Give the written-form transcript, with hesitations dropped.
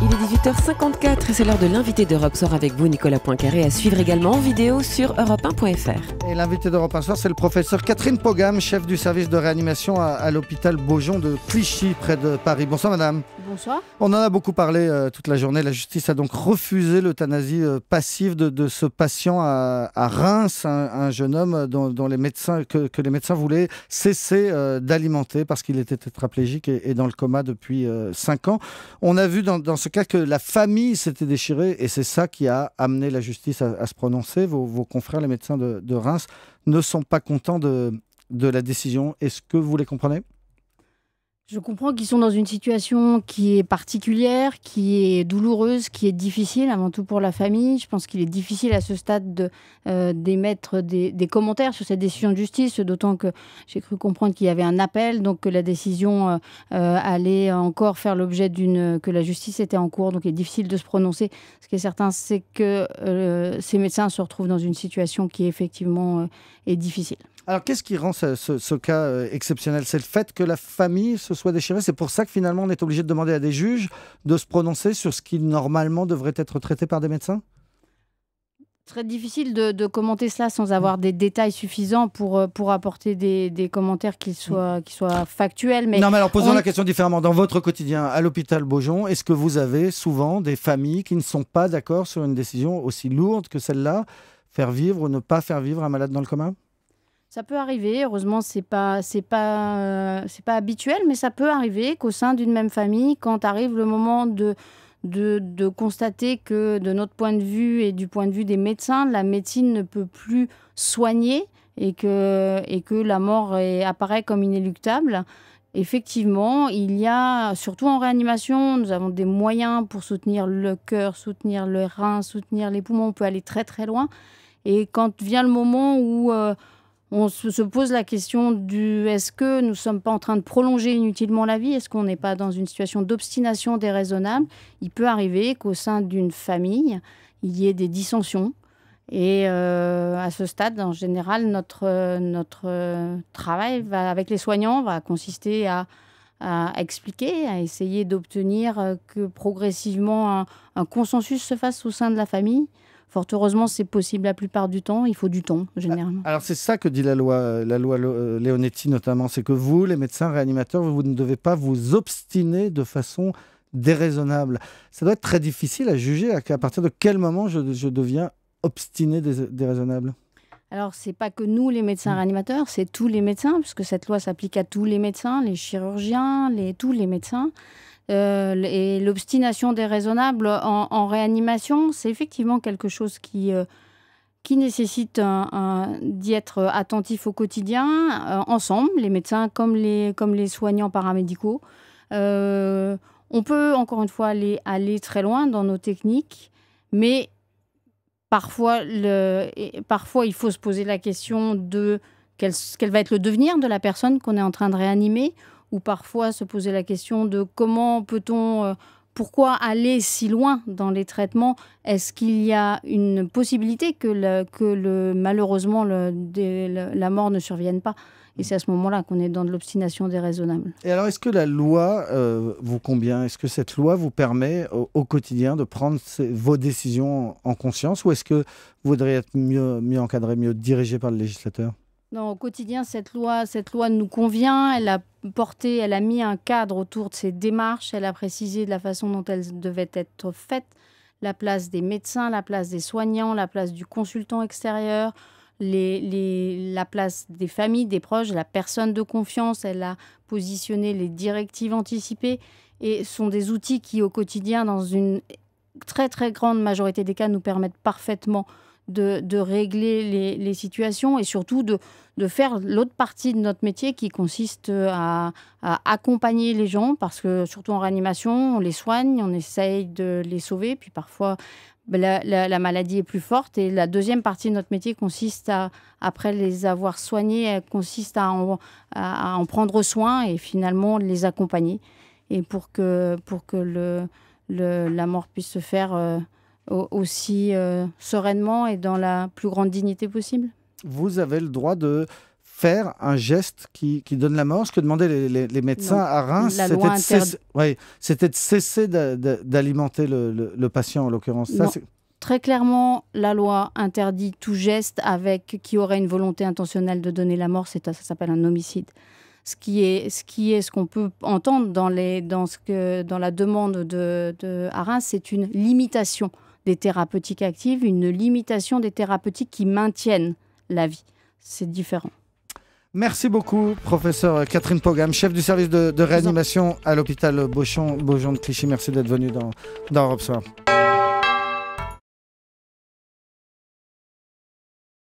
Il est 18h54 et c'est l'heure de l'invité d'Europe Soir avec vous, Nicolas Poincaré, à suivre également en vidéo sur europe1.fr. Et l'invité d'Europe 1 Soir, c'est le professeur Catherine Pogam, chef du service de réanimation à l'hôpital Beaujon de Clichy, près de Paris. Bonsoir madame. Bonsoir. On en a beaucoup parlé toute la journée. La justice a donc refusé l'euthanasie passive de ce patient à Reims, un jeune homme dont les médecins, que les médecins voulaient cesser d'alimenter parce qu'il était tétraplégique et dans le coma depuis 5 ans. On a vu dans ce cas que la famille s'était déchirée et c'est ça qui a amené la justice à se prononcer. Vos confrères, les médecins de Reims, ne sont pas contents de la décision. Est-ce que vous les comprenez ? Je comprends qu'ils sont dans une situation qui est particulière, qui est douloureuse, qui est difficile, avant tout pour la famille. Je pense qu'il est difficile à ce stade d'émettre des commentaires sur cette décision de justice, d'autant que j'ai cru comprendre qu'il y avait un appel, donc que la décision allait encore faire l'objet que la justice était en cours, donc il est difficile de se prononcer. Ce qui est certain, c'est que ces médecins se retrouvent dans une situation qui effectivement est difficile. Alors, qu'est-ce qui rend ce cas exceptionnel ? C'est le fait que la famille se soit déchirée. C'est pour ça que finalement, on est obligé de demander à des juges de se prononcer sur ce qui, normalement, devrait être traité par des médecins ? Très difficile de commenter cela sans avoir des détails suffisants pour apporter des commentaires qui soient factuels. Mais non, mais alors posons la question différemment. Dans votre quotidien à l'hôpital Beaujon, est-ce que vous avez souvent des familles qui ne sont pas d'accord sur une décision aussi lourde que celle-là, faire vivre ou ne pas faire vivre un malade dans le coma ? Ça peut arriver, heureusement c'est pas habituel, mais ça peut arriver qu'au sein d'une même famille, quand arrive le moment de constater que de notre point de vue et du point de vue des médecins, la médecine ne peut plus soigner et que la mort apparaît comme inéluctable. Effectivement, il y a, surtout en réanimation, nous avons des moyens pour soutenir le cœur, soutenir le rein, soutenir les poumons, on peut aller très très loin. Et quand vient le moment où on se pose la question est-ce que nous ne sommes pas en train de prolonger inutilement la vie ? Est-ce qu'on n'est pas dans une situation d'obstination déraisonnable ? Il peut arriver qu'au sein d'une famille, il y ait des dissensions. Et à ce stade, en général, notre travail avec les soignants va consister à expliquer, à essayer d'obtenir que progressivement un consensus se fasse au sein de la famille. Fort heureusement, c'est possible la plupart du temps. Il faut du temps, généralement. Alors, c'est ça que dit la loi Leonetti notamment. C'est que vous, les médecins réanimateurs, vous ne devez pas vous obstiner de façon déraisonnable. Ça doit être très difficile à juger. À partir de quel moment je deviens obstiné, déraisonnable ? Alors, c'est pas que nous, les médecins réanimateurs, c'est tous les médecins, puisque cette loi s'applique à tous les médecins, les chirurgiens, tous les médecins. Et l'obstination déraisonnable en réanimation, c'est effectivement quelque chose qui nécessite d'y être attentif au quotidien, ensemble, les médecins comme les soignants paramédicaux. On peut, encore une fois, aller très loin dans nos techniques, mais parfois, il faut se poser la question de quel va être le devenir de la personne qu'on est en train de réanimer, ou parfois se poser la question de comment peut-on, pourquoi aller si loin dans les traitements ? Est-ce qu'il y a une possibilité que malheureusement la mort ne survienne pas ? Et c'est à ce moment-là qu'on est dans de l'obstination déraisonnable. Et alors, est-ce que la loi vous convient ? Est-ce que cette loi vous permet au quotidien de prendre vos décisions en conscience ? Ou est-ce que vous voudriez être mieux encadré, mieux dirigé par le législateur ? Non, au quotidien, cette loi nous convient. Elle a mis un cadre autour de ces démarches. Elle a précisé de la façon dont elles devaient être faites. La place des médecins, la place des soignants, la place du consultant extérieur, la place des familles, des proches, de la personne de confiance. Elle a positionné les directives anticipées. Et ce sont des outils qui, au quotidien, dans une très, très grande majorité des cas, nous permettent parfaitement de régler les situations et surtout de faire l'autre partie de notre métier qui consiste à accompagner les gens, parce que surtout en réanimation, on les soigne, on essaye de les sauver, puis parfois la maladie est plus forte. Et la deuxième partie de notre métier consiste après les avoir soignés, consiste à en prendre soin et finalement les accompagner. Et pour que la mort puisse se faire aussi sereinement et dans la plus grande dignité possible. Vous avez le droit de faire un geste qui donne la mort. Ce que demandaient les médecins Non. à Reims, La loi c'était de cesser d'alimenter le patient, en l'occurrence. Ça, Non. Très clairement, la loi interdit tout geste qui aurait une volonté intentionnelle de donner la mort. Ça s'appelle un homicide. Ce qu'on peut entendre dans la demande de à Reims, c'est une limitation des thérapeutiques actives, une limitation des thérapeutiques qui maintiennent la vie. C'est différent. Merci beaucoup, professeur Catherine Pogam, chef du service de réanimation à l'hôpital Beaujon de Clichy. Merci d'être venue dans Europe Soir.